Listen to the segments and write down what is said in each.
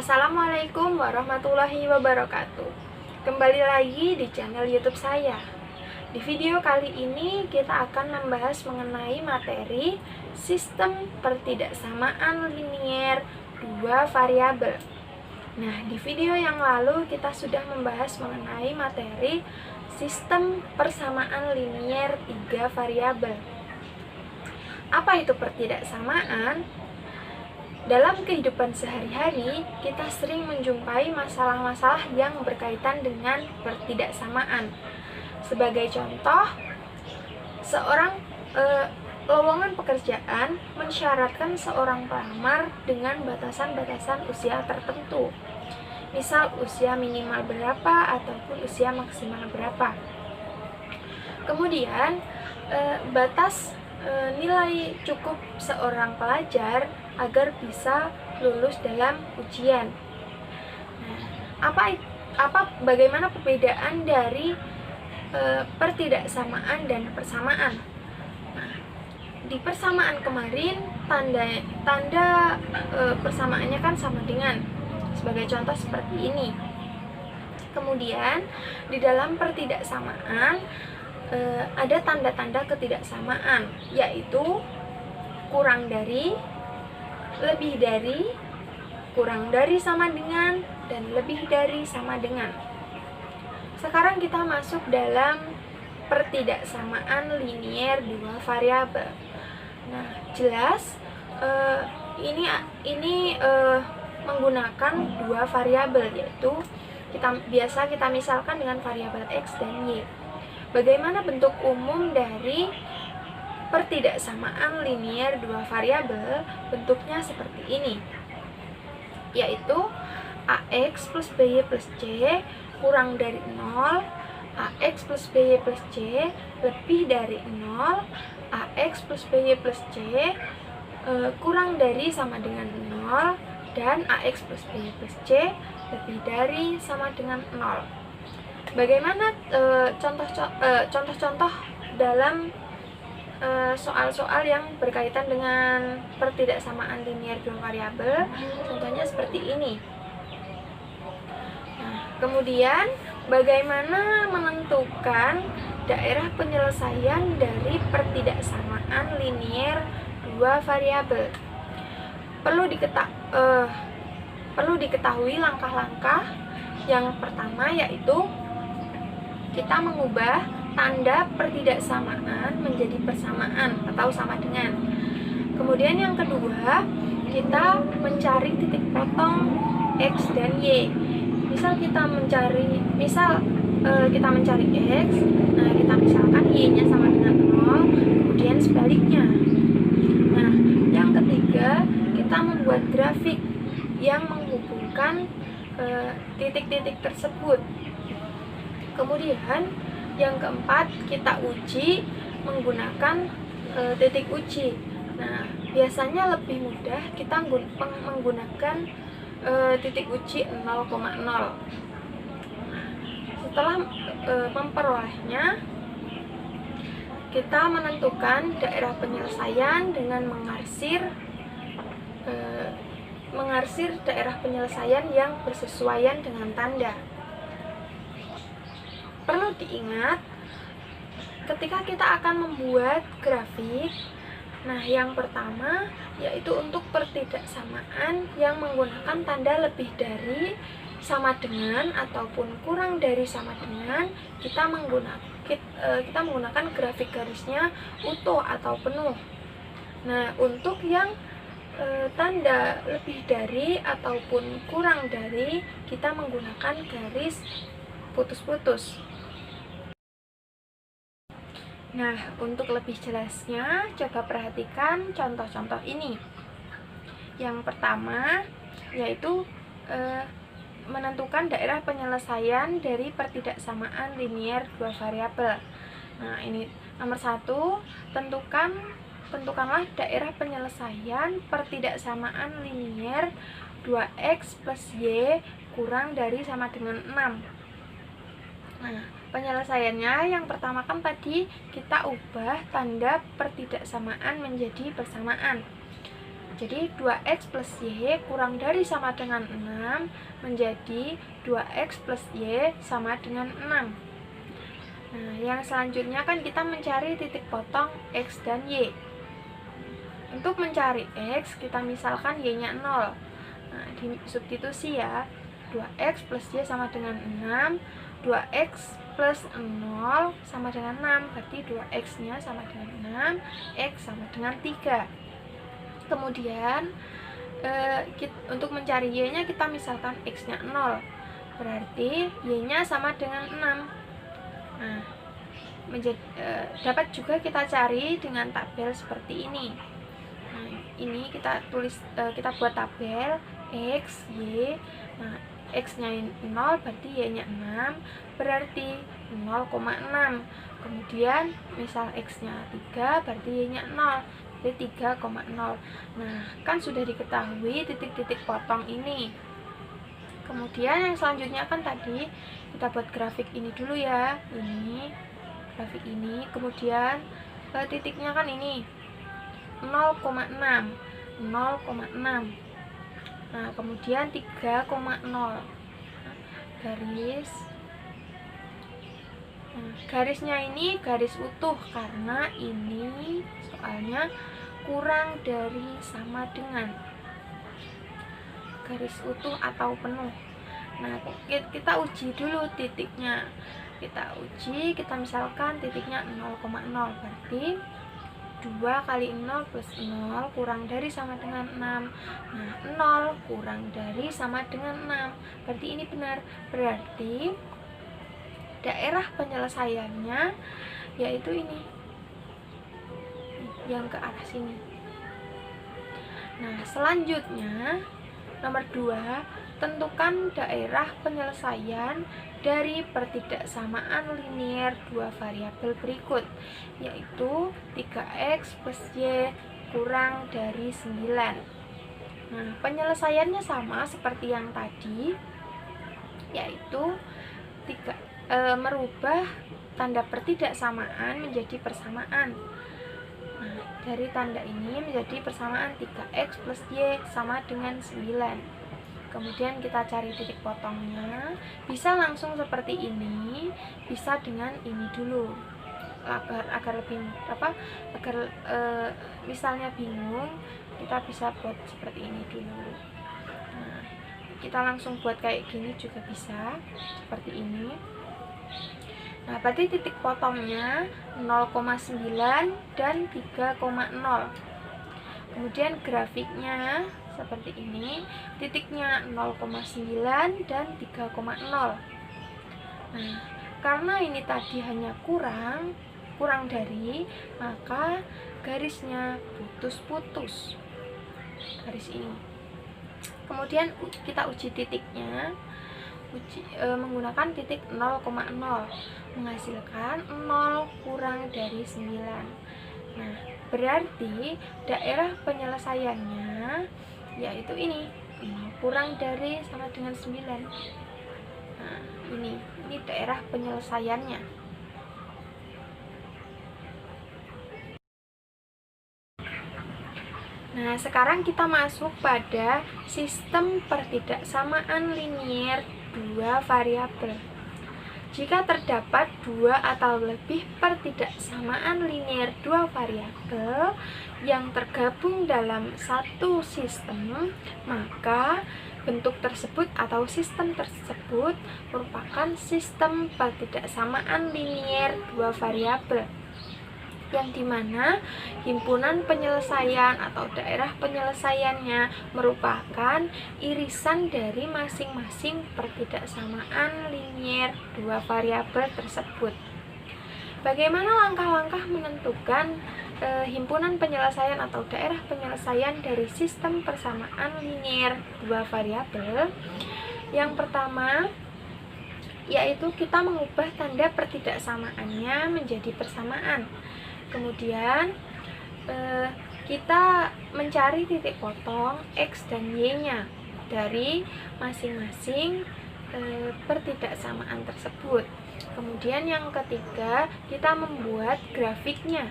Assalamualaikum warahmatullahi wabarakatuh. Kembali lagi di channel YouTube saya. Di video kali ini kita akan membahas mengenai materi sistem pertidaksamaan linier dua variabel. Nah, di video yang lalu kita sudah membahas mengenai materi sistem persamaan linier tiga variabel. Apa itu pertidaksamaan? Dalam kehidupan sehari-hari, kita sering menjumpai masalah-masalah yang berkaitan dengan pertidaksamaan. Sebagai contoh, lowongan pekerjaan mensyaratkan seorang pelamar dengan batasan-batasan usia tertentu. Misal usia minimal berapa ataupun usia maksimal berapa. Kemudian, batas nilai cukup seorang pelajar agar bisa lulus dalam ujian. Nah, bagaimana perbedaan dari pertidaksamaan dan persamaan? Nah, di persamaan kemarin tanda persamaannya kan sama dengan, sebagai contoh seperti ini. Kemudian di dalam pertidaksamaan ada tanda-tanda ketidaksamaan, yaitu kurang dari, lebih dari, kurang dari sama dengan, dan lebih dari sama dengan. Sekarang kita masuk dalam pertidaksamaan linier dua variabel. Nah, jelas ini menggunakan dua variabel, yaitu biasa kita misalkan dengan variabel X dan Y. Bagaimana bentuk umum dari pertidaksamaan linier dua variabel? Bentuknya seperti ini, yaitu AX plus BY plus C kurang dari 0, AX plus BY plus C lebih dari 0, AX plus BY plus C kurang dari sama dengan 0, dan AX plus BY plus C lebih dari sama dengan 0. Bagaimana contoh-contoh dalam soal-soal yang berkaitan dengan pertidaksamaan linier dua variabel? Contohnya seperti ini. Nah, kemudian bagaimana menentukan daerah penyelesaian dari pertidaksamaan linier dua variabel? Perlu diketahui langkah-langkah. Yang pertama yaitu kita mengubah tanda pertidaksamaan menjadi persamaan atau sama dengan. Kemudian yang kedua, kita mencari titik potong X dan Y. Misal kita mencari X, nah kita misalkan Y-nya sama dengan 0, kemudian sebaliknya. Nah, yang ketiga, kita membuat grafik yang menghubungkan titik-titik tersebut. Kemudian yang keempat, kita uji menggunakan titik uji. Nah, biasanya lebih mudah kita menggunakan titik uji 0,0. Setelah memperolehnya, kita menentukan daerah penyelesaian dengan mengarsir daerah penyelesaian yang bersesuaian dengan tanda. Perlu diingat, ketika kita akan membuat grafik, nah yang pertama yaitu untuk pertidaksamaan yang menggunakan tanda lebih dari, sama dengan, ataupun kurang dari sama dengan, kita menggunakan grafik garisnya utuh atau penuh. Nah, untuk yang tanda lebih dari ataupun kurang dari, kita menggunakan garis putus-putus. Nah, untuk lebih jelasnya, coba perhatikan contoh-contoh ini. Yang pertama, yaitu menentukan daerah penyelesaian dari pertidaksamaan linier dua variabel. Nah, ini nomor 1, tentukanlah daerah penyelesaian pertidaksamaan linier 2x plus y kurang dari sama dengan 6. Nah, penyelesaiannya yang pertama kan tadi kita ubah tanda pertidaksamaan menjadi persamaan. jadi 2x plus y kurang dari sama dengan 6 menjadi 2x plus y sama dengan 6. Nah, yang selanjutnya kan kita mencari titik potong x dan y. Untuk mencari x, kita misalkan y-nya 0. Nah, disubstitusi ya. 2x plus y sama dengan 6. 2x plus 0 sama dengan 6. Berarti 2x-nya sama dengan 6, x sama dengan 3. Kemudian untuk mencari y-nya kita misalkan x-nya 0. Berarti y-nya sama dengan 6. Nah, dapat juga kita cari dengan tabel seperti ini. Nah, ini kita buat tabel x, y. Nah, x-nya 0 berarti y-nya 6, berarti 0,6. Kemudian misal x-nya 3 berarti y-nya 0, berarti 3,0. Nah, kan sudah diketahui titik-titik potong ini. Kemudian yang selanjutnya kan tadi kita buat grafik ini dulu ya. Ini grafik ini, kemudian titiknya kan ini 0,6. Nah, kemudian 3,0 garis. Nah, garisnya ini garis utuh karena ini soalnya kurang dari sama dengan. Garis utuh atau penuh. Nah, kita uji dulu titiknya. Kita misalkan titiknya 0,0, berarti 2 kali 0 plus 0 kurang dari sama dengan 6. Nah, 0 kurang dari sama dengan 6. Berarti ini benar. Berarti daerah penyelesaiannya yaitu ini, yang ke arah sini. Nah, selanjutnya nomor 2, tentukan daerah penyelesaian dari pertidaksamaan linier dua variabel berikut, yaitu 3x plus y kurang dari 9. Nah, penyelesaiannya sama seperti yang tadi, yaitu merubah tanda pertidaksamaan menjadi persamaan. Nah, dari tanda ini menjadi persamaan 3x plus y sama dengan 9. Kemudian kita cari titik potongnya. Bisa langsung seperti ini, bisa dengan ini dulu. Agar lebih misalnya bingung, kita bisa buat seperti ini dulu. Nah, kita langsung buat kayak gini juga bisa, seperti ini. Nah, berarti titik potongnya 0,9 dan 3,0. Kemudian grafiknya seperti ini, titiknya 0,9 dan 3,0. Nah, karena ini tadi hanya kurang dari, maka garisnya putus-putus, garis ini. Kemudian kita uji titiknya, menggunakan titik 0,0, menghasilkan 0 kurang dari 9. Nah, berarti daerah penyelesaiannya yaitu ini, 0 kurang dari sama dengan 9. Nah, ini daerah penyelesaiannya. Nah, sekarang kita masuk pada sistem pertidaksamaan linier dua variabel. Jika terdapat 2 atau lebih pertidaksamaan linier dua variabel yang tergabung dalam satu sistem, maka bentuk tersebut atau sistem tersebut merupakan sistem pertidaksamaan linier dua variabel, yang dimana himpunan penyelesaian atau daerah penyelesaiannya merupakan irisan dari masing-masing pertidaksamaan linier dua variabel tersebut. Bagaimana langkah-langkah menentukan himpunan penyelesaian atau daerah penyelesaian dari sistem persamaan linier dua variabel? Yang pertama, yaitu kita mengubah tanda pertidaksamaannya menjadi persamaan. Kemudian kita mencari titik potong x dan y-nya dari masing-masing pertidaksamaan tersebut. Kemudian yang ketiga, kita membuat grafiknya.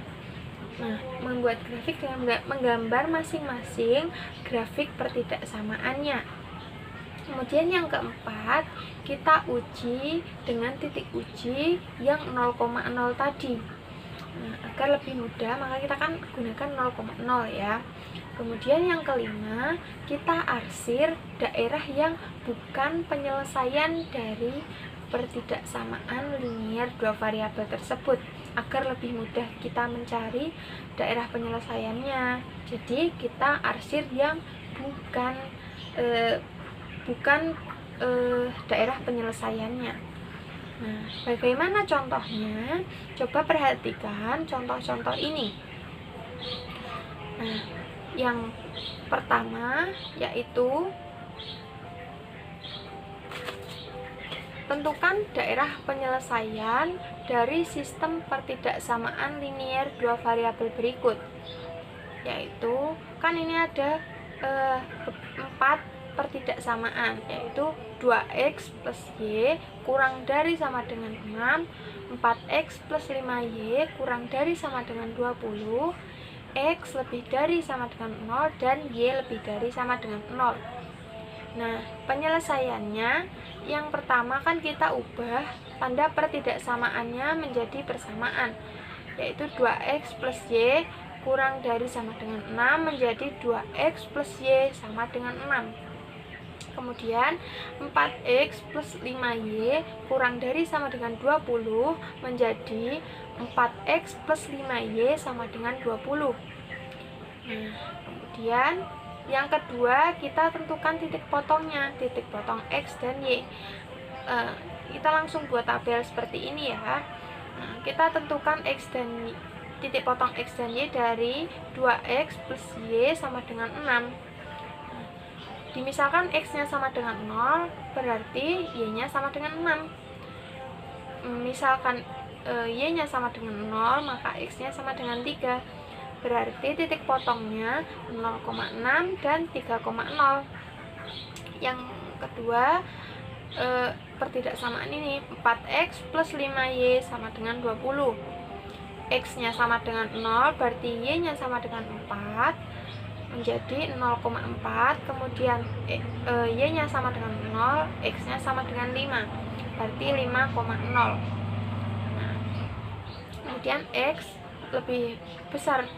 Nah, membuat grafik dengan menggambar masing-masing grafik pertidaksamaannya. Kemudian yang keempat, kita uji dengan titik uji yang 0,0 tadi. Nah, agar lebih mudah, maka kita kan gunakan 0,0 ya. Kemudian yang kelima, kita arsir daerah yang bukan penyelesaian dari pertidaksamaan linier dua variabel tersebut, agar lebih mudah kita mencari daerah penyelesaiannya. Jadi kita arsir yang bukan daerah penyelesaiannya. Nah, bagaimana contohnya? Coba perhatikan contoh-contoh ini. Nah, yang pertama yaitu tentukan daerah penyelesaian dari sistem pertidaksamaan linier dua variabel berikut. Yaitu kan ini ada 4 pertidaksamaan, yaitu 2x plus y kurang dari sama dengan 6, 4x plus 5y kurang dari sama dengan 20, x lebih dari sama dengan 0, dan y lebih dari sama dengan 0. Nah, penyelesaiannya yang pertama kan kita ubah tanda pertidaksamaannya menjadi persamaan, yaitu 2x plus y kurang dari sama dengan 6 menjadi 2x plus y sama dengan 6. Kemudian 4x plus 5y kurang dari sama dengan 20 menjadi 4x plus 5y sama dengan 20. Nah, kemudian yang kedua, kita tentukan titik potongnya, titik potong x dan y. Kita langsung buat tabel seperti ini ya. Nah, kita tentukan x dan y, titik potong x dan y dari 2x plus y sama dengan 6. Dimisalkan x-nya sama dengan 0, berarti y-nya sama dengan 6. Misalkan y-nya sama dengan 0, maka x-nya sama dengan 3. Berarti titik potongnya 0,6 dan 3,0. Yang kedua, pertidaksamaan ini 4x plus 5y sama dengan 20. X-nya sama dengan 0, berarti y-nya sama dengan 4, menjadi 0,4. Kemudian y-nya sama dengan 0, x-nya sama dengan 5, berarti 5,0. Nah, kemudian x lebih besar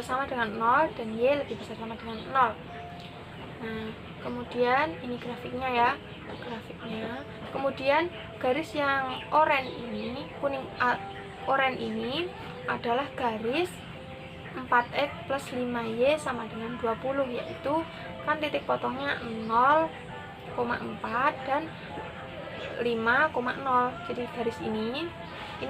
sama dengan 0 dan y lebih besar sama dengan 0. Nah, kemudian ini grafiknya ya, grafiknya. Kemudian garis yang oranye ini, oranye ini adalah garis 4x plus 5y sama dengan 20, yaitu kan titik potongnya 0,4 dan 5,0. Jadi garis ini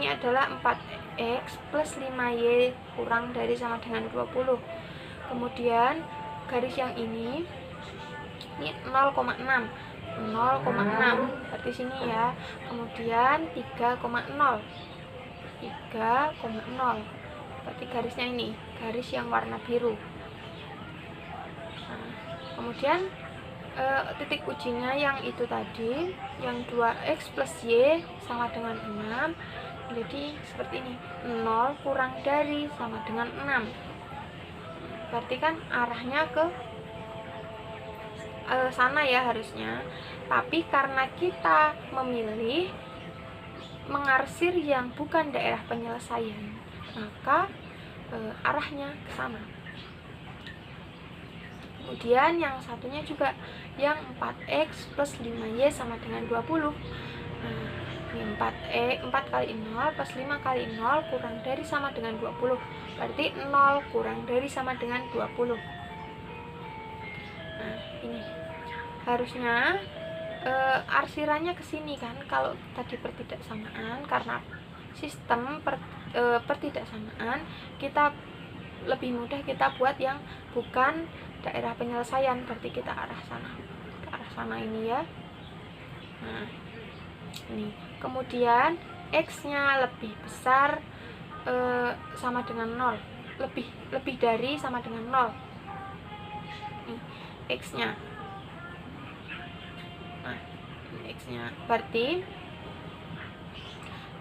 adalah 4x plus 5y kurang dari sama dengan 20. Kemudian garis yang ini 0,6, berarti sini ya. Kemudian 3,0, berarti garisnya ini, garis yang warna biru. Nah, kemudian titik ujinya yang itu tadi, yang 2x plus y sama dengan 6, jadi seperti ini, 0 kurang dari sama dengan 6. Berarti kan arahnya ke sana ya harusnya. Tapi karena kita memilih mengarsir yang bukan daerah penyelesaian, maka arahnya ke sana. Kemudian yang satunya juga yang 4x plus 5y sama dengan 20. Nah, ini 4 kali 0 plus 5 kali 0 kurang dari sama dengan 20, berarti 0 kurang dari sama dengan 20. Nah, ini harusnya arsirannya ke sini kan. Kalau tadi pertidaksamaan, karena sistem pertidaksamaan, kita lebih mudah kita buat yang bukan daerah penyelesaian, berarti kita ke arah sana ini ya. Nah, ini kemudian x-nya lebih besar sama dengan 0, lebih dari sama dengan 0. Ini x-nya. Nah, ini x-nya, berarti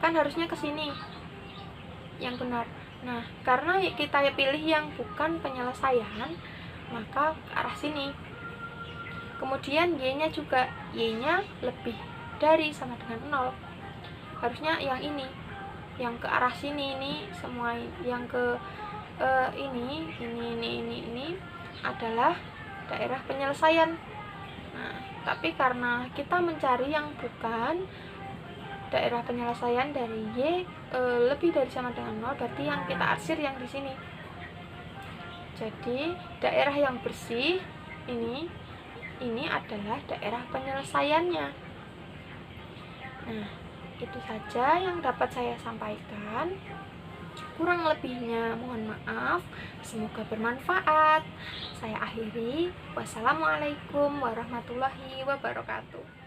kan harusnya ke sini yang benar. Nah, karena kita pilih yang bukan penyelesaian, maka ke arah sini. Kemudian Y-nya juga, Y-nya lebih dari sama dengan 0. Harusnya yang ini, yang ke arah sini, ini semua yang ke ini adalah daerah penyelesaian. Nah, tapi karena kita mencari yang bukan daerah penyelesaian dari Y lebih dari sama dengan 0, berarti yang kita arsir yang di sini. Jadi daerah yang bersih ini adalah daerah penyelesaiannya. Nah, itu saja yang dapat saya sampaikan. Kurang lebihnya mohon maaf. Semoga bermanfaat. Saya akhiri. Wassalamualaikum warahmatullahi wabarakatuh.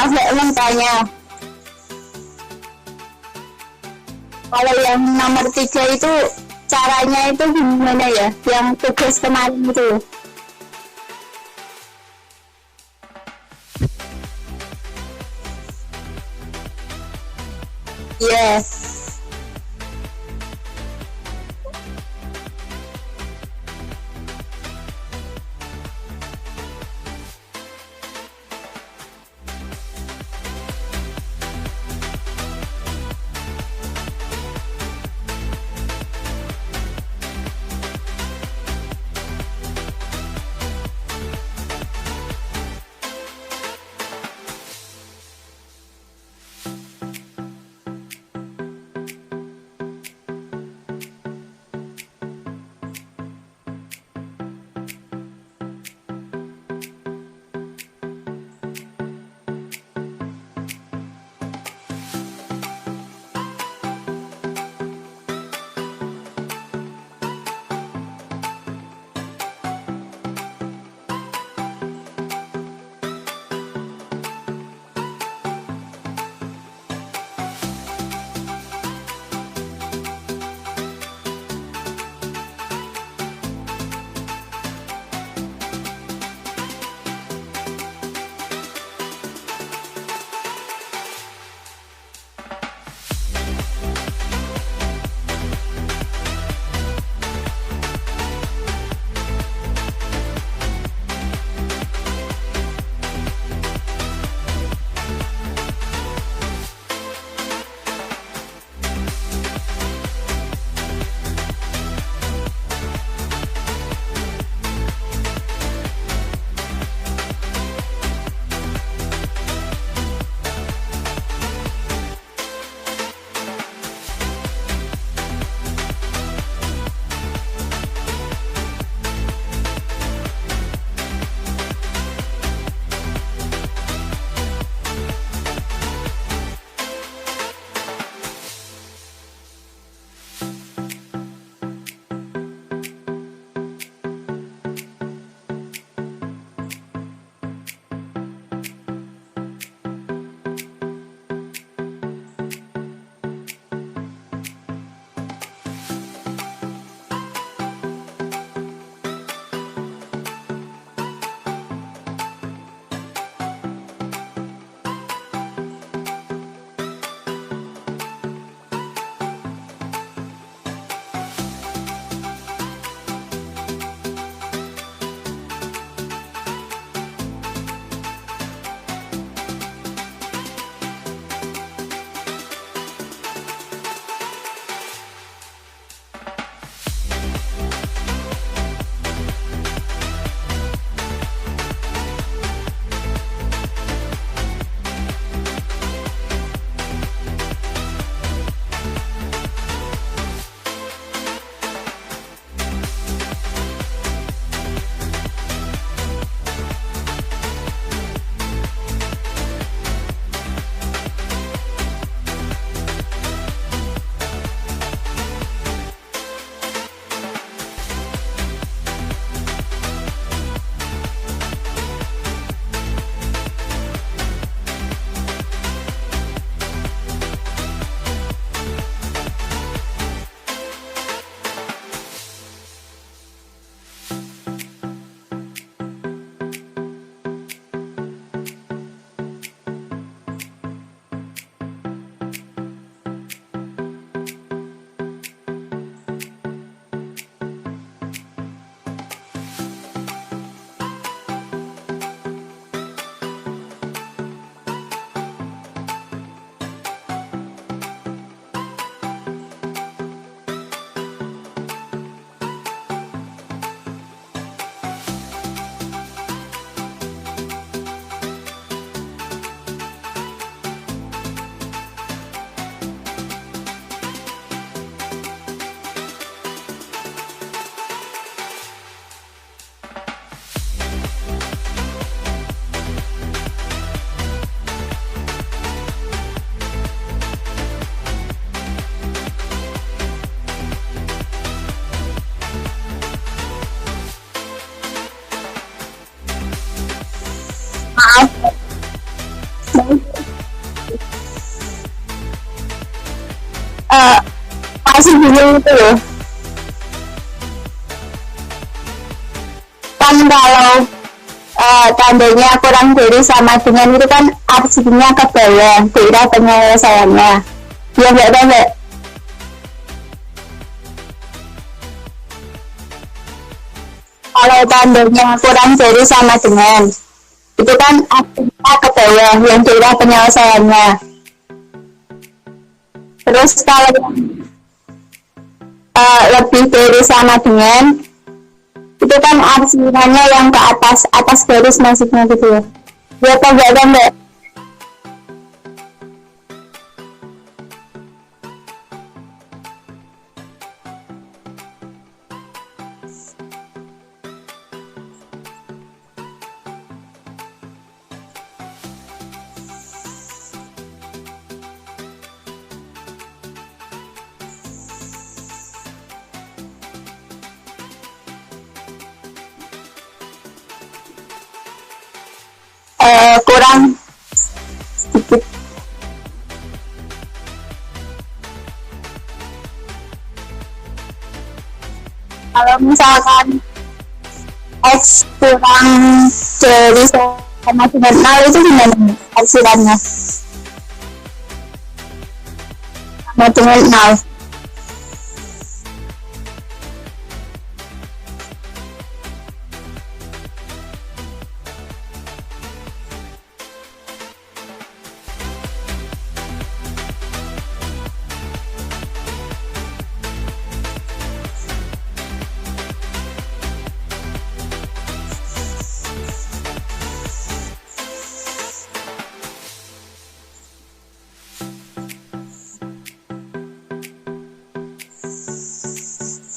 Maaf ya emang tanya. Kalau yang nomor 3 itu caranya itu gimana ya? Yang tugas kemarin itu. Yes. eh, masih bingung itu loh. Kan kalau tandanya kurang dari sama dengan itu kan artinya ke bawah, daerah penyelesaiannya. Ya enggak ada enggak? Kalau tandanya kurang dari sama dengan itu kan artinya ke bawah, yang daerah penyelesaiannya. Terus kalau lebih dari sama dengan itu kan artinya yang ke atas atas garis maksudnya gitu ya. Dia enggak ada enggak? Kurang sedikit. Kalau misalkan X kurang dari sama dengan 0 itu gimana hasilnya? Sama dengan 0.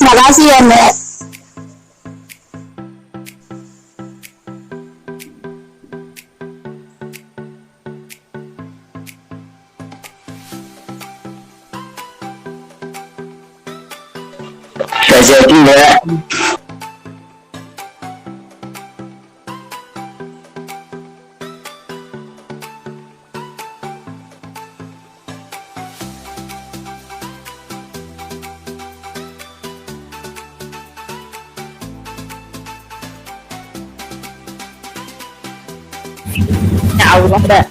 Makasih ya Mbak. Gak jadi Mbak. Ya Allah Mbak.